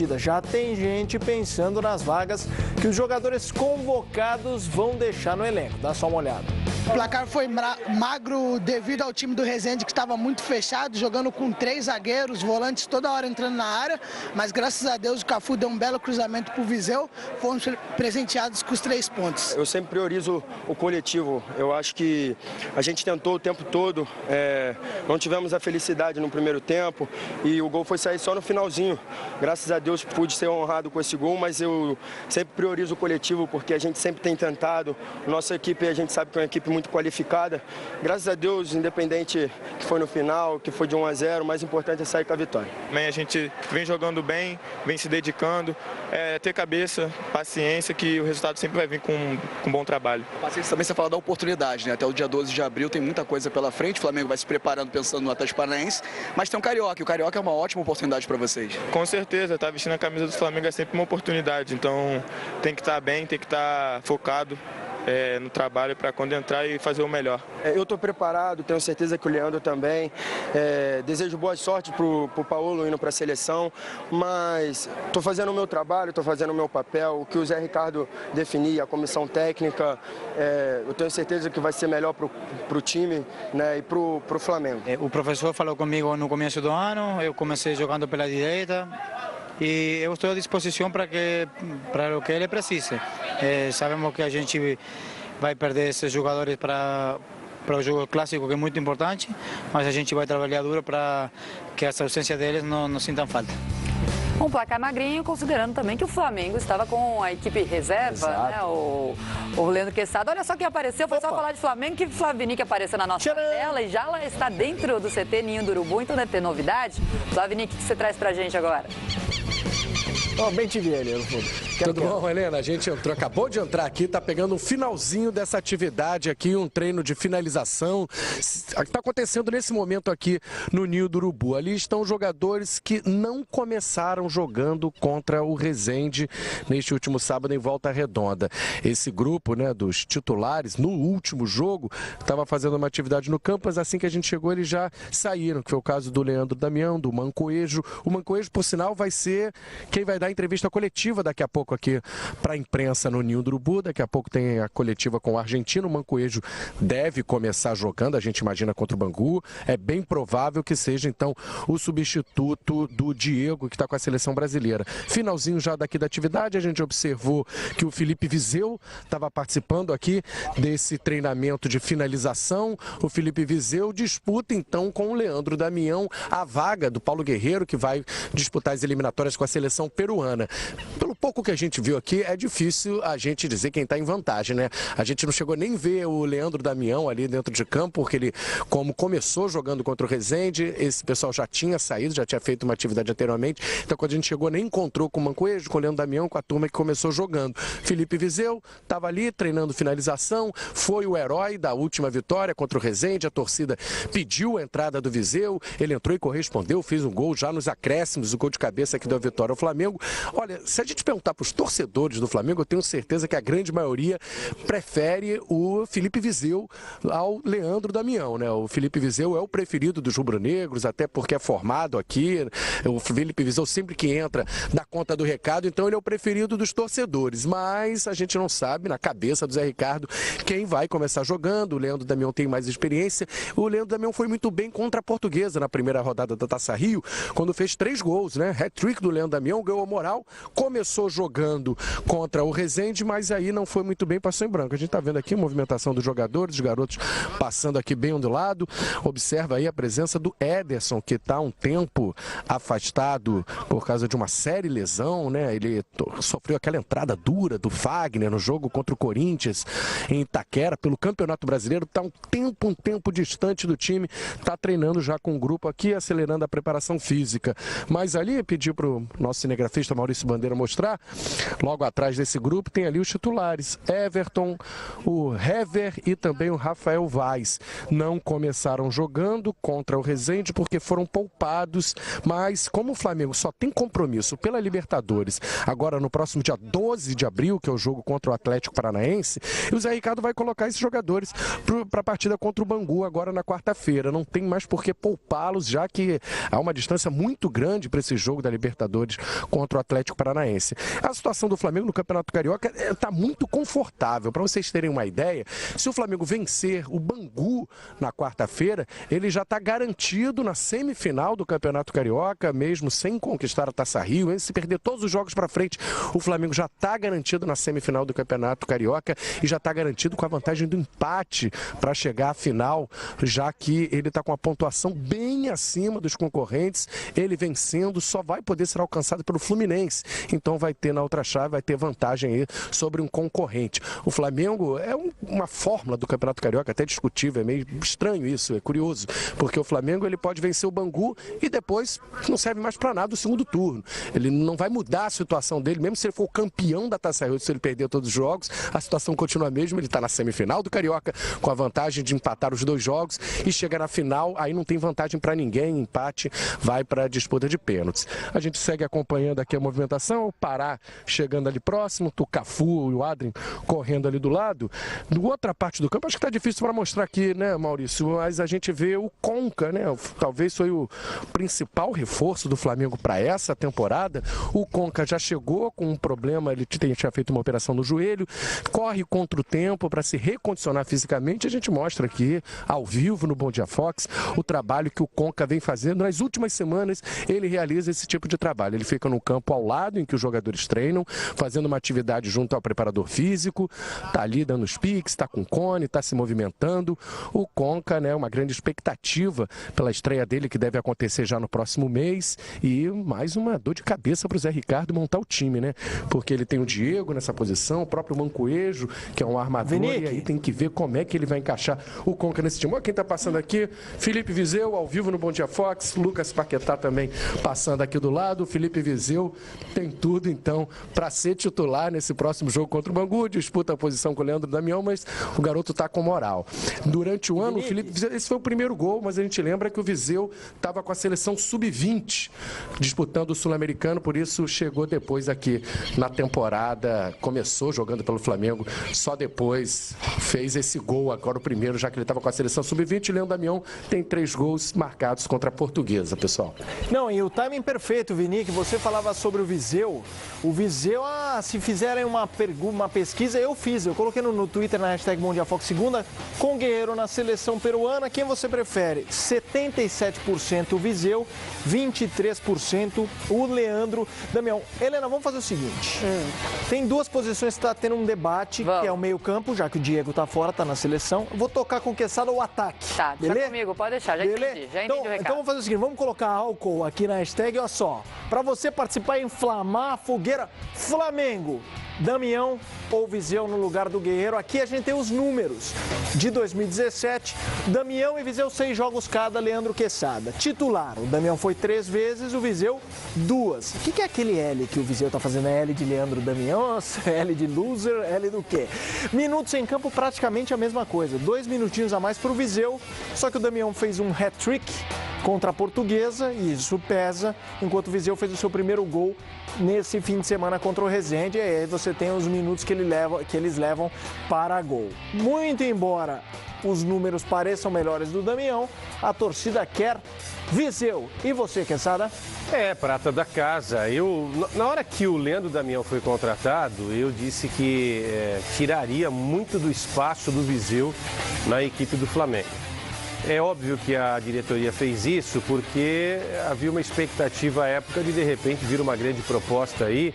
partida. Já tem gente pensando nas vagas que os jogadores convocados vão deixar no elenco. Dá só uma olhada. O placar foi magro devido ao time do Resende, que estava muito fechado, jogando com 3 zagueiros, volantes toda hora entrando na área, mas graças a Deus o Cafu deu um belo cruzamento para o Viseu, fomos presenteados com os 3 pontos. Eu sempre priorizo o coletivo. Eu acho que a gente tentou o tempo todo, não tivemos a felicidade no primeiro tempo e o gol foi sair só no finalzinho. Graças a Deus pude ser honrado com esse gol, mas eu sempre priorizo o coletivo porque a gente sempre tem tentado. Nossa equipe, a gente sabe que é uma equipe muito qualificada. Graças a Deus, independente que foi no final, que foi de 1-0, o mais importante é sair com a vitória. A gente vem jogando bem, vem se dedicando, ter cabeça, paciência, que o resultado sempre vai vir com bom trabalho. Paciência também você fala da oportunidade, né? Até o dia 12 de abril tem muita coisa pela frente, o Flamengo vai se preparando pensando no Atlético Paranaense, mas tem um Carioca, e o Carioca é uma ótima oportunidade para vocês. Com certeza, estar vestindo a camisa do Flamengo é sempre uma oportunidade, então tem que estar bem, tem que estar focado no trabalho para quando entrar e fazer o melhor. Eu estou preparado, tenho certeza que o Leandro também. Desejo boa sorte para o Paulo indo para a seleção, mas estou fazendo o meu trabalho, estou fazendo o meu papel, o que o Zé Ricardo definir, a comissão técnica, eu tenho certeza que vai ser melhor para o time, né, e para o Flamengo. O professor falou comigo no começo do ano, eu comecei jogando pela direita, e eu estou à disposição para o que ele precise. Sabemos que a gente vai perder esses jogadores para o jogo clássico, que é muito importante, mas a gente vai trabalhar duro para que essa ausência deles não sintam falta. Um placar magrinho, considerando também que o Flamengo estava com a equipe reserva, né? O Leandro Quesada. Olha só quem apareceu, foi só falar de Flamengo, que Flavinique apareceu na nossa tela e já ela está dentro do CT Ninho do Urubu, então deve ter novidade. Flavinique, o que você traz pra gente agora? Bem te vi, Helena. Tudo bom, Helena? A gente acabou de entrar aqui, tá pegando um finalzinho dessa atividade aqui, um treino de finalização. Está acontecendo nesse momento aqui no Ninho do Urubu. Ali estão jogadores que não começaram jogando contra o Resende neste último sábado em Volta Redonda. Esse grupo, né, dos titulares, no último jogo, estava fazendo uma atividade no campo, mas assim que a gente chegou, eles já saíram, que foi o caso do Leandro Damião, do Mancoejo. O Mancoejo, por sinal, vai ser quem vai dar a entrevista coletiva daqui a pouco aqui para a imprensa no Ninho do Urubu. Daqui a pouco tem a coletiva com o argentino. O Mancoejo deve começar jogando, a gente imagina, contra o Bangu. É bem provável que seja, então, o substituto do Diego, que está com a seleção brasileira. Finalzinho já daqui da atividade, a gente observou que o Felipe Viseu estava participando aqui desse treinamento de finalização. O Felipe Viseu disputa, então, com o Leandro Damião a vaga do Paulo Guerreiro, que vai disputar as eliminatórias com a seleção peruana. Pelo pouco que a gente viu aqui, é difícil a gente dizer quem está em vantagem, né? A gente não chegou nem a ver o Leandro Damião ali dentro de campo, porque ele, como começou jogando contra o Resende, esse pessoal já tinha saído, já tinha feito uma atividade anteriormente, então quando a gente chegou nem encontrou com o Mancoejo, com o Leandro Damião, com a turma que começou jogando. Felipe Viseu estava ali treinando finalização, foi o herói da última vitória contra o Resende, a torcida pediu a entrada do Viseu, ele entrou e correspondeu, fez um gol já nos acréscimos, o gol de cabeça que deu a vitória ao Flamengo. Olha, se a gente perguntar para os torcedores do Flamengo, eu tenho certeza que a grande maioria prefere o Felipe Viseu ao Leandro Damião, né? O Felipe Viseu é o preferido dos rubro-negros, até porque é formado aqui. O Felipe Viseu sempre que entra dá conta do recado, então ele é o preferido dos torcedores. Mas a gente não sabe, na cabeça do Zé Ricardo, quem vai começar jogando. O Leandro Damião tem mais experiência. O Leandro Damião foi muito bem contra a Portuguesa na primeira rodada da Taça Rio, quando fez 3 gols, né? Hat-trick do Leandro Damião, ganhou a moral, começou jogando contra o Resende, mas aí não foi muito bem, passou em branco. A gente está vendo aqui a movimentação dos jogadores, os garotos passando aqui bem do lado. Observa aí a presença do Ederson, que está um tempo afastado por causa de uma séria lesão, né? Ele sofreu aquela entrada dura do Fagner no jogo contra o Corinthians em Itaquera pelo Campeonato Brasileiro. Está um tempo distante do time, está treinando já com o grupo aqui, acelerando a preparação física. Mas ali pediu para o nosso cinegrafista Maurício Bandeira mostrar Logo atrás desse grupo tem ali os titulares, Everton, o Hever e também o Rafael Vaz. Não começaram jogando contra o Resende porque foram poupados, mas como o Flamengo só tem compromisso pela Libertadores, agora no próximo dia 12 de abril, que é o jogo contra o Atlético Paranaense, e o Zé Ricardo vai colocar esses jogadores para a partida contra o Bangu agora na quarta-feira. Não tem mais por que poupá-los, já que há uma distância muito grande para esse jogo da Libertadores contra o Atlético Paranaense. A situação do Flamengo no Campeonato Carioca está muito confortável. Para vocês terem uma ideia, se o Flamengo vencer o Bangu na quarta-feira, ele já está garantido na semifinal do Campeonato Carioca, mesmo sem conquistar a Taça Rio. Se perder todos os jogos para frente, o Flamengo já está garantido na semifinal do Campeonato Carioca e já está garantido com a vantagem do empate para chegar à final, já que ele está com a pontuação bem acima dos concorrentes. Ele vencendo só vai poder ser alcançado pelo Fluminense. Então vai ter na outra chave, vai ter vantagem aí sobre um concorrente. O Flamengo é uma fórmula do Campeonato Carioca até discutível, é meio estranho isso, é curioso, porque o Flamengo ele pode vencer o Bangu e depois não serve mais para nada o segundo turno. Ele não vai mudar a situação dele, mesmo se ele for o campeão da Taça Rio, se ele perder todos os jogos, a situação continua a mesma. Ele está na semifinal do Carioca com a vantagem de empatar os 2 jogos e chega na final, aí não tem vantagem para ninguém, empate vai para a disputa de pênaltis. A gente segue acompanhando aqui a movimentação, o Pará chegando ali próximo, o Cafu e o Adrien correndo ali do lado. Na outra parte do campo, acho que está difícil para mostrar aqui, né, Maurício, mas a gente vê o Conca, né, talvez foi o principal reforço do Flamengo para essa temporada. O Conca já chegou com um problema, ele tinha feito uma operação no joelho, corre contra o tempo para se recondicionar fisicamente. A gente mostra aqui, ao vivo, no Bom Dia Fox, o trabalho que o Conca vem fazendo. Nas últimas semanas, ele realiza esse tipo de trabalho. Ele fica no campo ao lado em que os jogadores treinam, fazendo uma atividade junto ao preparador físico, tá ali dando os piques, tá com cone, tá se movimentando. O Conca, né, uma grande expectativa pela estreia dele, que deve acontecer já no próximo mês, e mais uma dor de cabeça para o Zé Ricardo montar o time, né? Porque ele tem o Diego nessa posição, o próprio Mancoejo, que é um armador, Vinique. E aí tem que ver como é que ele vai encaixar o Conca nesse time. Olha quem tá passando aqui, Felipe Vizeu, ao vivo no Bom Dia Fox, Lucas Paquetá também passando aqui do lado. O Felipe Vizeu tem tudo, então, para ser titular nesse próximo jogo contra o Bangu, disputa a posição com o Leandro Damião, mas o garoto tá com moral. Durante o ano, o Felipe Vizeu, esse foi o primeiro gol, mas a gente lembra que o Vizeu estava com a seleção sub-20 disputando o Sul-Americano, por isso chegou depois aqui na temporada, começou jogando pelo Flamengo, só depois fez esse gol, agora o primeiro, já que ele estava com a seleção sub-20. Leandro Damião tem 3 gols marcados contra a Portuguesa, pessoal. Não, e o timing perfeito, Vini, que você falava sobre o Vizeu. O Vizeu, se fizerem uma pesquisa, eu fiz. Eu coloquei no Twitter, na hashtag Mundiafox Segunda, com o Guerreiro na seleção peruana. Quem você prefere? 77% o Vizeu, 23% o Leandro Damião. Helena, vamos fazer o seguinte. Tem 2 posições que está tendo um debate, que é o meio campo, já que o Diego está fora, está na seleção. Eu vou tocar com o Quesada o ataque. Tá, deixa comigo, pode deixar, já entendi o recado. Então vamos fazer o seguinte, vamos colocar álcool aqui na hashtag, olha só. Para você participar e inflamar a fogueira, Flamengo, Damião ou Vizeu no lugar do Guerreiro. Aqui a gente tem os números de 2017. Damião e Vizeu 6 jogos cada, Leandro Quesada. Titular, o Damião foi 3 vezes, o Vizeu 2. O que é aquele L que o Vizeu tá fazendo? É L de Leandro Damião? L de loser? L do quê? Minutos em campo, praticamente a mesma coisa. 2 minutinhos a mais pro Vizeu, só que o Damião fez um hat-trick contra a Portuguesa, e isso pesa, enquanto o Vizeu fez o seu primeiro gol nesse fim de semana contra o Resende, e aí você tem os minutos que eles levam para gol. Muito embora os números pareçam melhores do Damião, a torcida quer Vizeu. E você, Quesada? Prata da casa. Na hora que o Leandro Damião foi contratado, eu disse que tiraria muito do espaço do Vizeu na equipe do Flamengo. É óbvio que a diretoria fez isso porque havia uma expectativa à época de repente vir uma grande proposta aí.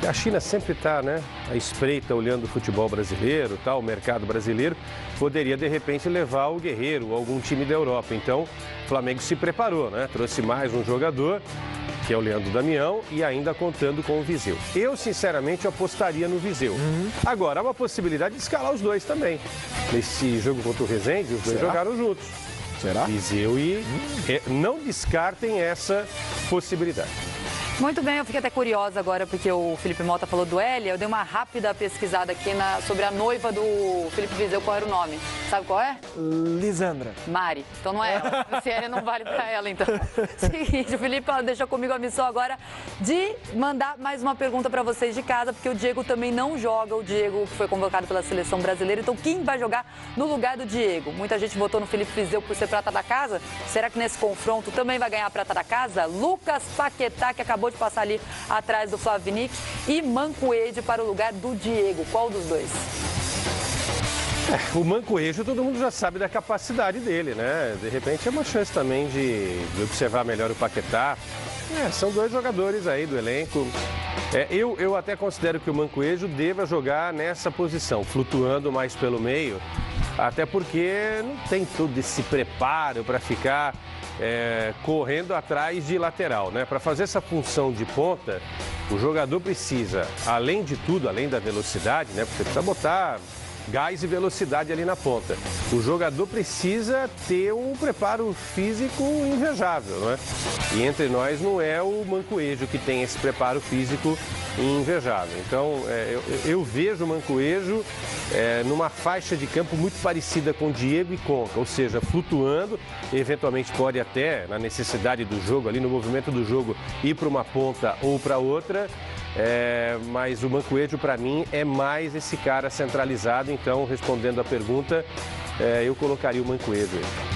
A China sempre está, né, à espreita, olhando o futebol brasileiro, o mercado brasileiro, poderia de repente levar o Guerreiro ou algum time da Europa. Então, o Flamengo se preparou, né? Trouxe mais um jogador, que é o Leandro Damião, e ainda contando com o Vizeu. Eu, sinceramente, apostaria no Vizeu. Agora, há uma possibilidade de escalar os 2 também. Nesse jogo contra o Resende, os 2 jogaram juntos. Será? Vizeu e... não descartem essa possibilidade. Muito bem, eu fiquei até curiosa agora, porque o Felipe Mota falou do Elia. Eu dei uma rápida pesquisada aqui sobre a noiva do Felipe Vizeu, qual era o nome. Sabe qual é? Lisandra. Mari. Então não é ela. Esse Elia não vale pra ela, então. Seguinte, o Felipe deixou comigo a missão agora de mandar mais uma pergunta pra vocês de casa, porque o Diego também não joga. O Diego que foi convocado pela seleção brasileira. Então quem vai jogar no lugar do Diego? Muita gente votou no Felipe Vizeu por ser prata da casa. Será que nesse confronto também vai ganhar a prata da casa? Lucas Paquetá, que acabou de passar ali atrás do Flavinic, e Mancoede para o lugar do Diego. Qual dos dois? O Mancoejo, todo mundo já sabe da capacidade dele, né? De repente é uma chance também de observar melhor o Paquetá. São dois jogadores aí do elenco. Eu até considero que o Mancoejo deva jogar nessa posição, flutuando mais pelo meio, até porque não tem todo esse preparo para ficar correndo atrás de lateral, né? Para fazer essa função de ponta, o jogador precisa, além de tudo, além da velocidade, né? Porque precisa botar gás e velocidade ali na ponta. O jogador precisa ter um preparo físico invejável, né? E entre nós não é o Mancoejo que tem esse preparo físico invejável. Então, eu vejo o Mancoejo numa faixa de campo muito parecida com Diego e Conca, ou seja, flutuando, eventualmente pode até, na necessidade do jogo, ali no movimento do jogo, ir para uma ponta ou para outra. Mas o Mancoejo, para mim, é mais esse cara centralizado. Então, respondendo a pergunta, eu colocaria o Mancoejo aí.